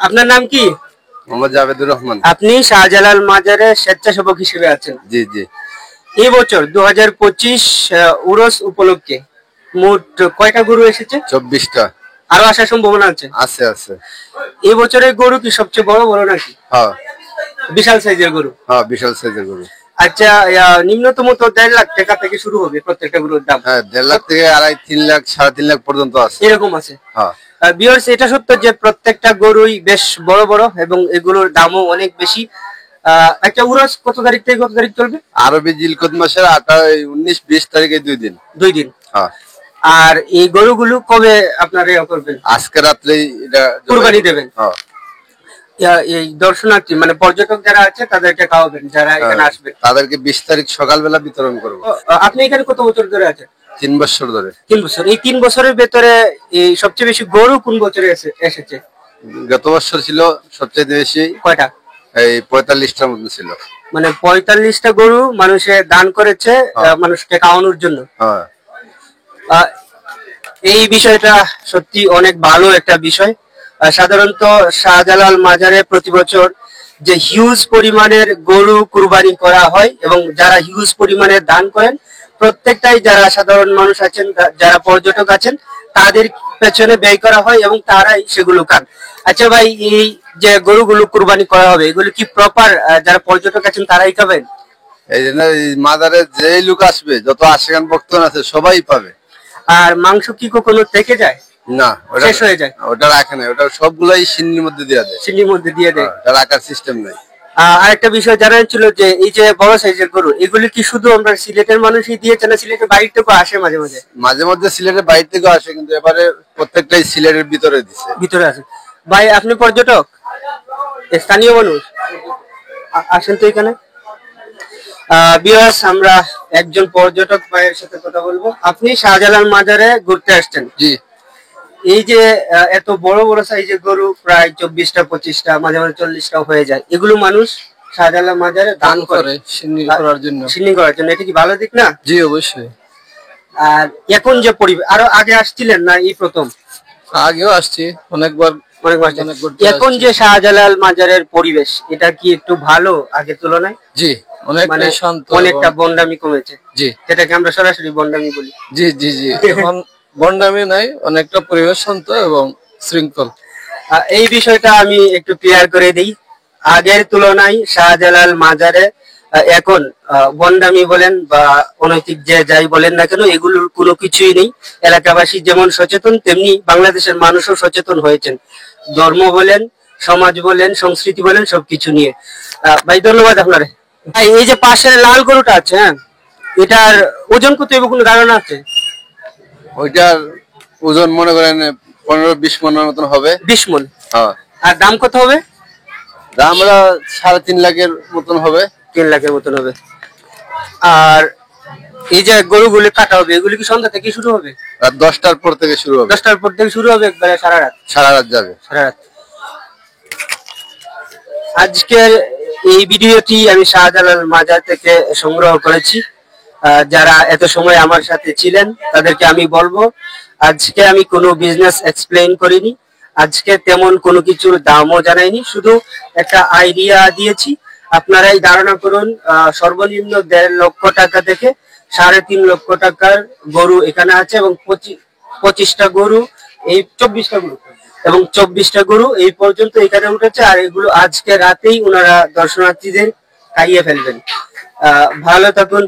আপনার নাম কি? মোহাম্মদ জাভেদুর রহমান। আপনি শাহজালাল মাজারে স্বেচ্ছাসেবক হিসেবে আছেন? জি জি। এই বছর 2025 উরস উপলক্ষে মোট কয়টা গরু এসেছে? 24টা। আরো আসার সম্ভাবনা আছে? আছে আছে। এই বছরের গরু কি সবচেয়ে বড় বড় নাকি? হ্যাঁ, বিশাল সাইজের গরু। হ্যাঁ বিশাল সাইজের গরু। আচ্ছা, নিম্নতম তো 1.5 লাখ টাকা থেকে শুরু হবে প্রত্যেকটা গরুর দাম। হ্যাঁ, 1.5 লাখ থেকে 2.5 3 লাখ 3.5 লাখ পর্যন্ত আছে, এরকম আছে। হ্যাঁ। ভিউয়ার্স, এটা সত্য যে প্রত্যেকটা গরুই বেশ বড় বড় এবং এগুলোর দামও অনেক বেশি। একটা উরস কত তারিখ থেকে কত তারিখ চলবে? আরবি জিলকদ মাসের 19 20 তারিখে 2 দিন। 2 দিন। হ্যাঁ। আর এই গরুগুলো কবে আপনারা করবেন? আজকে রাত্রেই এটা কুরবানি দেবেন। হ্যাঁ। এই দর্শনার্থী মানে পর্যটক যারা আছে তাদেরকে খাওয়াবেন, যারা এখানে আসবে তাদেরকে 20 তারিখ সকালবেলা বিতরণ করব। আপনি এখানে কত বছর ধরে আছেন? 3 বছর ধরে। 3 বছর। এই 3 বছরের ভেতরে এই সবচেয়ে বেশি গরু কোন বছরে এসেছে? গত বছর ছিল সবচেয়ে বেশি। কয়টা? এই 45টার মতো ছিল। মানে 45টা গরু মানুষে দান করেছে মানুষকে খাওয়ানোর জন্য। হ্যাঁ। এই বিষয়টা সত্যি অনেক ভালো একটা বিষয়। সাধারণত শাহজালাল মাজারে প্রতি বছর যে হিউজ পরিমাণের গরু কুরবানি করা হয় এবং যারা হিউজ পরিমাণের দান করেন প্রত্যেকটাই যারা সাধারণ মানুষ আছেন, যারা পর্যটক আছেন তাদের পেছনে ব্যয় করা হয় এবং তারাই সেগুলো খান। আচ্ছা ভাই, এই যে গরুগুলো কুরবানি করা হবে এগুলো কি প্রপার যারা পর্যটক আছেন তারাই খাবেন? এই জন্য মাজারে যে লোক আসবে, যত আশিকান ভক্তগণ আছে সবাই পাবে। আর মাংস কি কখনো থেকে যায়? না, শেষ হয়ে যায়? ওটা রাখে না, ওটা সবগুলাই সিন্নির মধ্যে দিয়ে দেয়। সিন্নির মধ্যে দিয়ে দেয়, ওটা রাখার সিস্টেম নাই। আরেকটা বিষয় জানার ছিল যে এই যে বড় সাইজের গরু এগুলি কি শুধু আমরা সিলেটের মানুষই দিয়েছে না সিলেটের বাইরে থেকেও আসে? মাঝে মাঝে মাঝে মধ্যে সিলেটের বাইরে থেকেও আসে, কিন্তু এবারে প্রত্যেকটাই সিলেটের ভিতরে দিছে। ভিতরে আছে। ভাই আপনি পর্যটক, স্থানীয় মানুষ, আসেন তো এখানে। ভিউয়ার্স, আমরা একজন পর্যটক ভাইয়ের সাথে কথা বলবো। আপনি শাহজালাল মাজারে ঘুরতে আসছেন? জি। এই যে এত বড় বড় সাইজের গরু প্রায় 24টা 25টা মাঝে মাঝে 40টাও হয়ে যায়, এগুলো মানুষ শাহজালাল মাজারে দান করে সিন্নি করার জন্য। সিন্নি করার জন্য, এটা কি ভালো দিক না? জি অবশ্যই। আর এখন যে পরিবেশ, আরো আগে আসছিলেন না এই প্রথম? আগেও আসছি অনেকবার। এখন যে শাহজালাল মাজারের পরিবেশ এটা কি একটু ভালো আগের তুলনায়? জি, অনেকটা শান্ত, অনেকটা বন্ডামি কমেছে। জি, যেটাকে আমরা সরাসরি বন্ডামি বলি। জি জি জি। এখন বন্ডামি নাই, অনেকটা পরিবেশ শান্ত এবং শৃঙ্খল। এই বিষয়টা আমি একটু ক্লিয়ার করে দিই। আগের তুলনায় শাহজালাল মাজারে এখন বন্ডামি বলেন বা অনৈতিক যে যাই বলেন না কেন, এগুলোর কোনো কিছুই নেই। এলাকাবাসী যেমন সচেতন তেমনি বাংলাদেশের মানুষও সচেতন হয়েছেন, ধর্ম বলেন, সমাজ বলেন, সংস্কৃতি বলেন, সবকিছু নিয়ে। ভাই ধন্যবাদ আপনারে। ভাই এই যে পাশের লাল গরুটা আছে, হ্যাঁ, এটার ওজন কত হবে কোনো ধারণা আছে? ওইটার ওজন মনে করেন 15-20 মনের মতন হবে। 20 মন? হ্যাঁ। আর দাম কত হবে? দাম 3.5 লাখের মতন হবে। 3 লাখের মতন হবে। আর এই যে গরুগুলি কাটা হবে এগুলি কি সন্ধ্যা থেকে শুরু হবে? রাত 10টার পর থেকে শুরু হবে। 10টার পর থেকে শুরু হবে, একবারে সারা রাত? সারা রাত যাবে। সারা রাত। আজকের এই ভিডিওটি আমি শাহজালাল মাজার থেকে সংগ্রহ করেছি। যারা এত সময় আমার সাথে ছিলেন তাদেরকে আমি বলবো, আজকে আমি কোনো বিজনেস এক্সপ্লেইন করিনি, আজকে তেমন কোনো কিছুর দামও জানাইনি, শুধু একটা আইডিয়া দিয়েছি। আপনারাই ধারণা করুন, সর্বনিম্ন 1.5 লক্ষ টাকা থেকে 3.5 লক্ষ টাকার গরু এখানে আছে এবং 25টা গরু, এই 24টা গরু এবং 24টা গরু এই পর্যন্ত এখানে উঠেছে। আর এগুলো আজকে রাতেই ওনারা দর্শনার্থীদের খাইয়ে ফেলবেন। ভালো থাকুন।